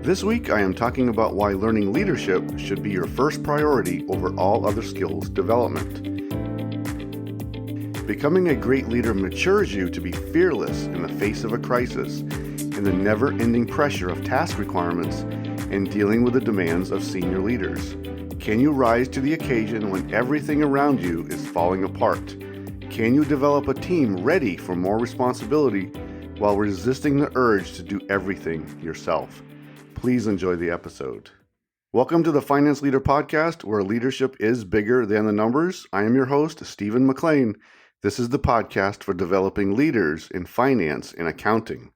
This week, I am talking about why learning leadership should be your first priority over all other skills development. Becoming a great leader matures you to be fearless in the face of a crisis, in the never-ending pressure of task requirements, and dealing with the demands of senior leaders. Can you rise to the occasion when everything around you is falling apart? Can you develop a team ready for more responsibility while resisting the urge to do everything yourself? Please enjoy the episode. Welcome to the Finance Leader Podcast, where leadership is bigger than the numbers. I am your host, Stephen McLean. This is the podcast for developing leaders in finance and accounting.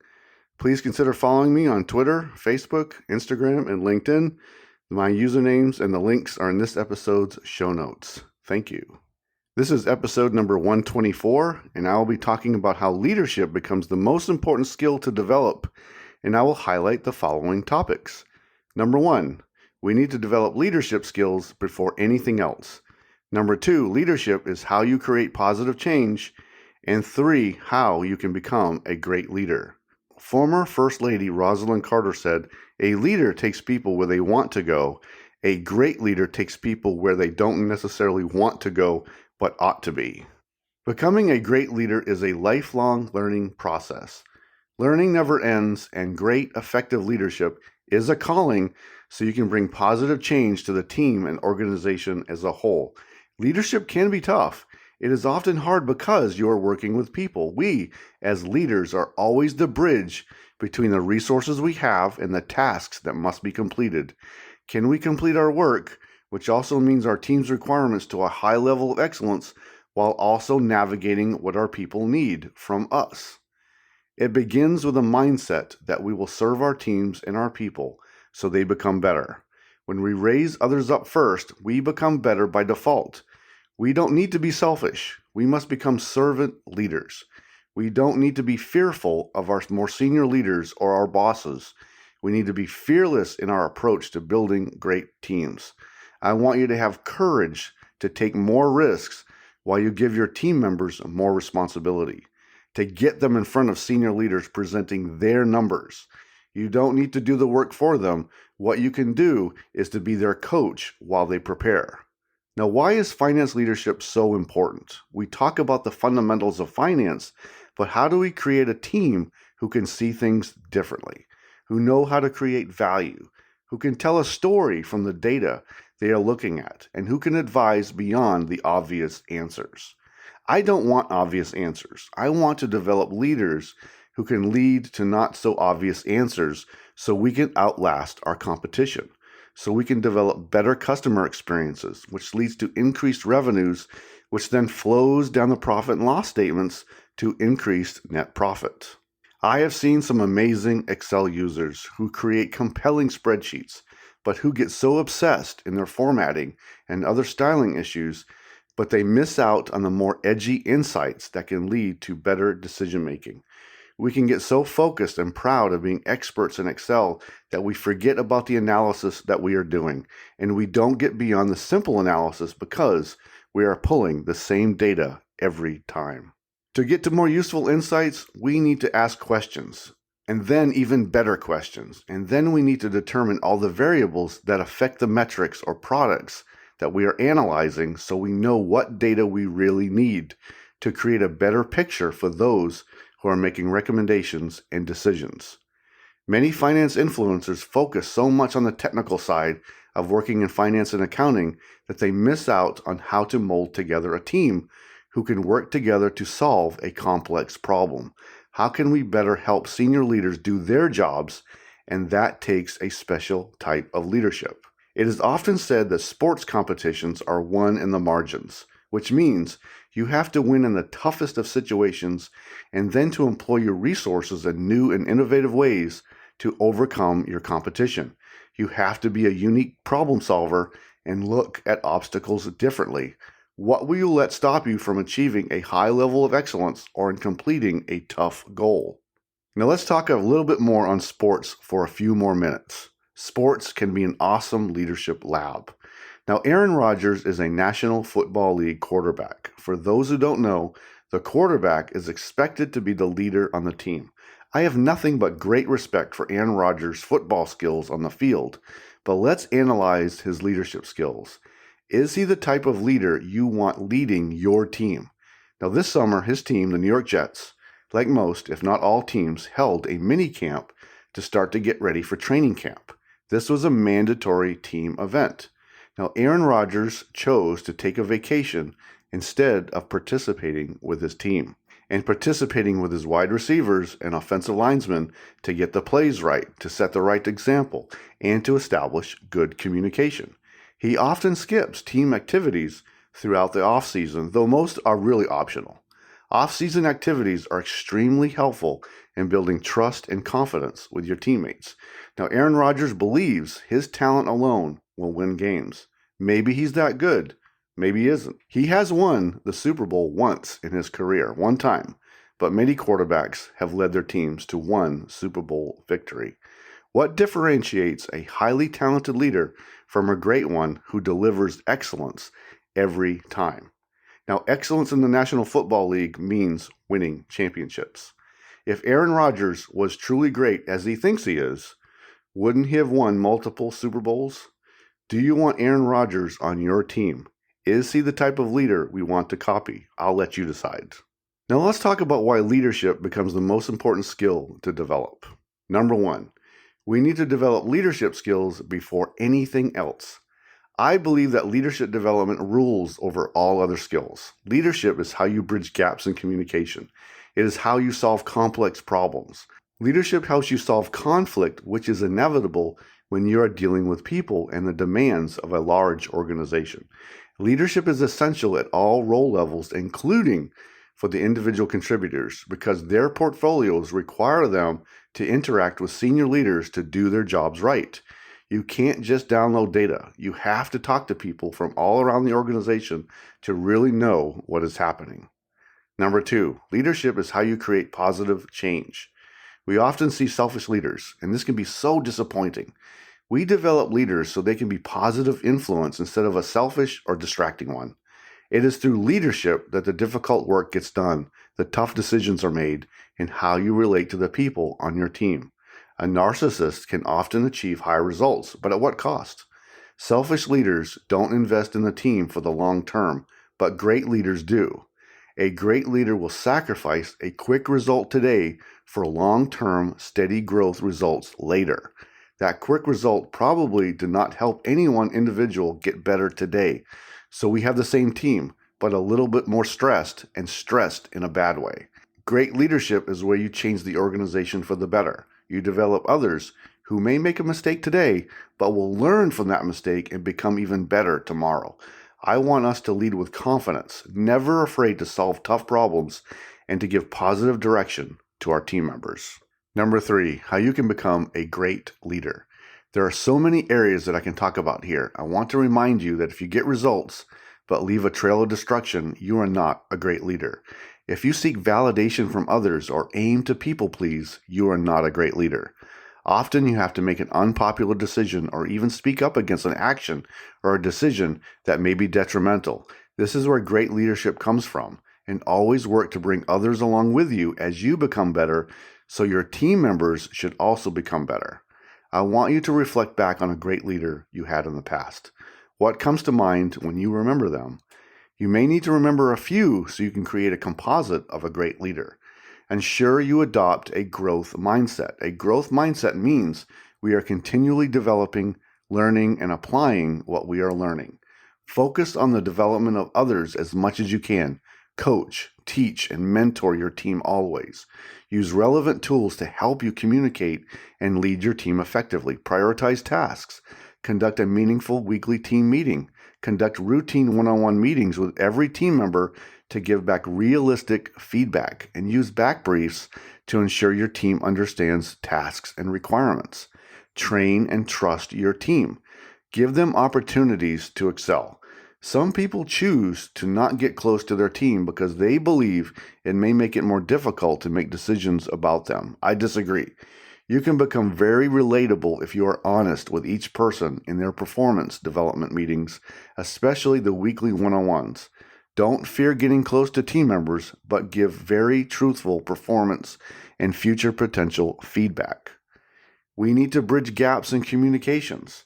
Please consider following me on Twitter, Facebook, Instagram, and LinkedIn. My usernames and the links are in this episode's show notes. Thank you. This is episode number 124, and I will be talking about how leadership becomes the most important skill to develop, and I will highlight the following topics. Number 1, we need to develop leadership skills before anything else. Number 2, leadership is how you create positive change. And 3, how you can become a great leader. Former First Lady Rosalind Carter said, "A leader takes people where they want to go. A great leader takes people where they don't necessarily want to go, but ought to be." Becoming a great leader is a lifelong learning process. Learning never ends, and great, effective leadership is a calling so you can bring positive change to the team and organization as a whole. Leadership can be tough. It is often hard because you are working with people. We, as leaders, are always the bridge between the resources we have and the tasks that must be completed. Can we complete our work, which also means our team's requirements, to a high level of excellence, while also navigating what our people need from us? It begins with a mindset that we will serve our teams and our people so they become better. When we raise others up first, we become better by default. We don't need to be selfish. We must become servant leaders. We don't need to be fearful of our more senior leaders or our bosses. We need to be fearless in our approach to building great teams. I want you to have courage to take more risks while you give your team members more responsibility, to get them in front of senior leaders presenting their numbers. You don't need to do the work for them. What you can do is to be their coach while they prepare. Now, why is finance leadership so important? We talk about the fundamentals of finance, but how do we create a team who can see things differently, who know how to create value, who can tell a story from the data they are looking at, and who can advise beyond the obvious answers? I don't want obvious answers. I want to develop leaders who can lead to not so obvious answers so we can outlast our competition, so we can develop better customer experiences, which leads to increased revenues, which then flows down the profit and loss statements to increased net profit. I have seen some amazing Excel users who create compelling spreadsheets, but who get so obsessed in their formatting and other styling issues, but they miss out on the more edgy insights that can lead to better decision-making. We can get so focused and proud of being experts in Excel that we forget about the analysis that we are doing, and we don't get beyond the simple analysis because we are pulling the same data every time. To get to more useful insights, we need to ask questions, and then even better questions, and then we need to determine all the variables that affect the metrics or products that we are analyzing so we know what data we really need to create a better picture for those who are making recommendations and decisions. Many finance influencers focus so much on the technical side of working in finance and accounting that they miss out on how to mold together a team who can work together to solve a complex problem. How can we better help senior leaders do their jobs? And that takes a special type of leadership. It is often said that sports competitions are won in the margins, which means you have to win in the toughest of situations and then to employ your resources in new and innovative ways to overcome your competition. You have to be a unique problem solver and look at obstacles differently. What will you let stop you from achieving a high level of excellence or in completing a tough goal? Now let's talk a little bit more on sports for a few more minutes. Sports can be an awesome leadership lab. Now, Aaron Rodgers is a National Football League quarterback. For those who don't know, the quarterback is expected to be the leader on the team. I have nothing but great respect for Aaron Rodgers' football skills on the field, but let's analyze his leadership skills. Is he the type of leader you want leading your team? Now, this summer, his team, the New York Jets, like most, if not all teams, held a mini camp to start to get ready for training camp. This was a mandatory team event. Now, Aaron Rodgers chose to take a vacation instead of participating with his team and participating with his wide receivers and offensive linemen to get the plays right, to set the right example, and to establish good communication. He often skips team activities throughout the offseason, though most are really optional. Off-season activities are extremely helpful in building trust and confidence with your teammates. Now, Aaron Rodgers believes his talent alone will win games. Maybe he's that good. Maybe he isn't. He has won the Super Bowl once in his career, one time, but many quarterbacks have led their teams to one Super Bowl victory. What differentiates a highly talented leader from a great one who delivers excellence every time? Now, excellence in the National Football League means winning championships. If Aaron Rodgers was truly great as he thinks he is, wouldn't he have won multiple Super Bowls? Do you want Aaron Rodgers on your team? Is he the type of leader we want to copy? I'll let you decide. Now let's talk about why leadership becomes the most important skill to develop. Number one, we need to develop leadership skills before anything else. I believe that leadership development rules over all other skills. Leadership is how you bridge gaps in communication. It is how you solve complex problems. Leadership helps you solve conflict, which is inevitable when you are dealing with people and the demands of a large organization. Leadership is essential at all role levels, including for the individual contributors, because their portfolios require them to interact with senior leaders to do their jobs right. You can't just download data. You have to talk to people from all around the organization to really know what is happening. Number two, leadership is how you create positive change. We often see selfish leaders, and this can be so disappointing. We develop leaders so they can be positive influence instead of a selfish or distracting one. It is through leadership that the difficult work gets done, the tough decisions are made, and how you relate to the people on your team. A narcissist can often achieve high results, but at what cost? Selfish leaders don't invest in the team for the long term, but great leaders do. A great leader will sacrifice a quick result today for long-term, steady growth results later. That quick result probably did not help any one individual get better today. So we have the same team, but a little bit more stressed, and stressed in a bad way. Great leadership is where you change the organization for the better. You develop others who may make a mistake today, but will learn from that mistake and become even better tomorrow. I want us to lead with confidence, never afraid to solve tough problems, and to give positive direction to our team members. Number three, how you can become a great leader. There are so many areas that I can talk about here. I want to remind you that if you get results but leave a trail of destruction, you are not a great leader. If you seek validation from others or aim to people please, you are not a great leader. Often you have to make an unpopular decision or even speak up against an action or a decision that may be detrimental. This is where great leadership comes from, and always work to bring others along with you as you become better, so your team members should also become better. I want you to reflect back on a great leader you had in the past. What comes to mind when you remember them? You may need to remember a few so you can create a composite of a great leader. Ensure you adopt a growth mindset. A growth mindset means we are continually developing, learning, and applying what we are learning. Focus on the development of others as much as you can. Coach, teach, and mentor your team always. Use relevant tools to help you communicate and lead your team effectively. Prioritize tasks. Conduct a meaningful weekly team meeting. Conduct routine one-on-one meetings with every team member to give back realistic feedback, and use back briefs to ensure your team understands tasks and requirements. Train and trust your team. Give them opportunities to excel. Some people choose to not get close to their team because they believe it may make it more difficult to make decisions about them. I disagree. You can become very relatable if you are honest with each person in their performance development meetings, especially the weekly one-on-ones. Don't fear getting close to team members, but give very truthful performance and future potential feedback. We need to bridge gaps in communications.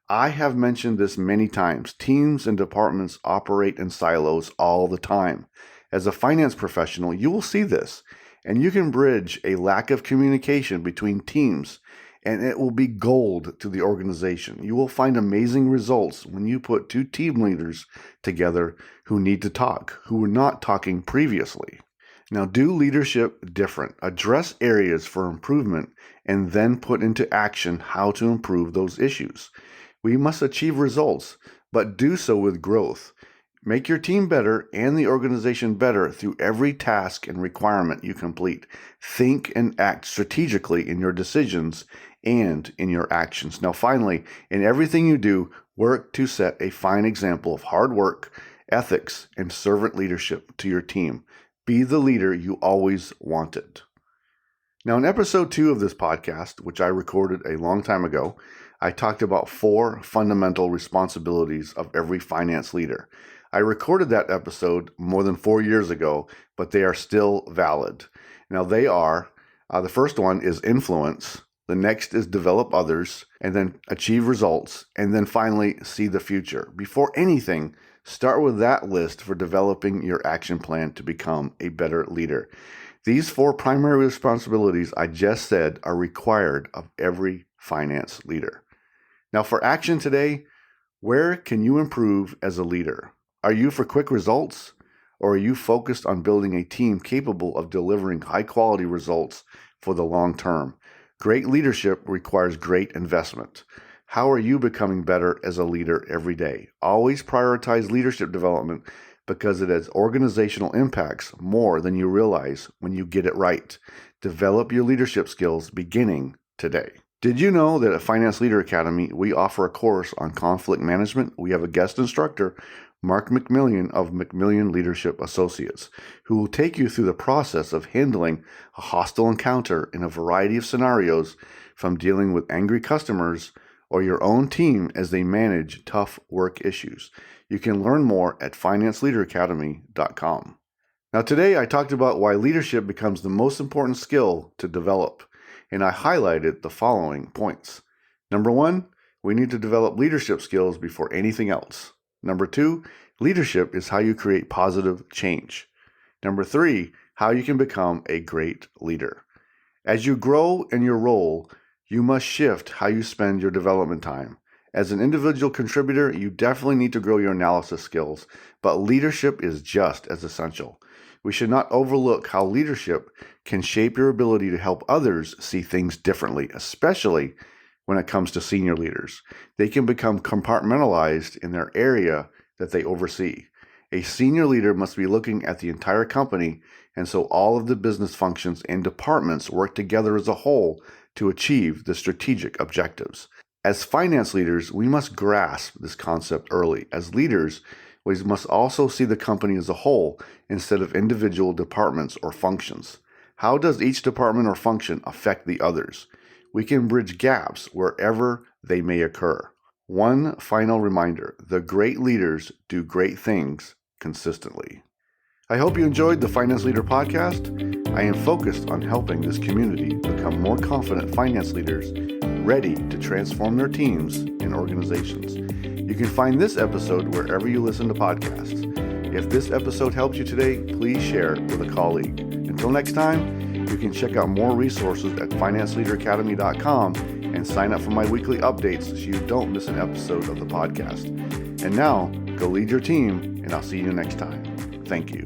I have mentioned this many times. Teams and departments operate in silos all the time. As a finance professional, you will see this, and you can bridge a lack of communication between teams, and it will be gold to the organization. You will find amazing results when you put two team leaders together who need to talk, who were not talking previously. Now, do leadership different. Address areas for improvement and then put into action how to improve those issues. We must achieve results, but do so with growth. Make your team better and the organization better through every task and requirement you complete. Think and act strategically in your decisions and in your actions. Now, finally, in everything you do, work to set a fine example of hard work, ethics, and servant leadership to your team. Be the leader you always wanted. Now, in episode 2 of this podcast, which I recorded a long time ago, I talked about 4 fundamental responsibilities of every finance leader. I recorded that episode more than 4 years ago, but they are still valid. Now, they are, the first one is influence, the next is develop others, and then achieve results, and then finally see the future. Before anything, start with that list for developing your action plan to become a better leader. These 4 primary responsibilities I just said are required of every finance leader. Now, for action today, where can you improve as a leader? Are you for quick results, or are you focused on building a team capable of delivering high-quality results for the long term? Great leadership requires great investment. How are you becoming better as a leader every day? Always prioritize leadership development because it has organizational impacts more than you realize when you get it right. Develop your leadership skills beginning today. Did you know that at Finance Leader Academy, we offer a course on conflict management? We have a guest instructor, Mark McMillian of McMillian Leadership Associates, who will take you through the process of handling a hostile encounter in a variety of scenarios, from dealing with angry customers or your own team as they manage tough work issues. You can learn more at financeleaderacademy.com. Now, today I talked about why leadership becomes the most important skill to develop, and I highlighted the following points. Number 1, we need to develop leadership skills before anything else. Number 2, leadership is how you create positive change. Number 3, how you can become a great leader. As you grow in your role, you must shift how you spend your development time. As an individual contributor, you definitely need to grow your analysis skills, but leadership is just as essential. We should not overlook how leadership can shape your ability to help others see things differently, especially when it comes to senior leaders. They can become compartmentalized in their area that they oversee. A senior leader must be looking at the entire company, and so all of the business functions and departments work together as a whole to achieve the strategic objectives. As finance leaders, we must grasp this concept early. As leaders, we must also see the company as a whole instead of individual departments or functions. How does each department or function affect the others? We can bridge gaps wherever they may occur. One final reminder: the great leaders do great things consistently. I hope you enjoyed the Finance Leader Podcast. I am focused on helping this community become more confident finance leaders ready to transform their teams and organizations. You can find this episode wherever you listen to podcasts. If this episode helped you today, please share it with a colleague. Until next time, you can check out more resources at financeleaderacademy.com and sign up for my weekly updates so you don't miss an episode of the podcast. And now, go lead your team, and I'll see you next time. Thank you.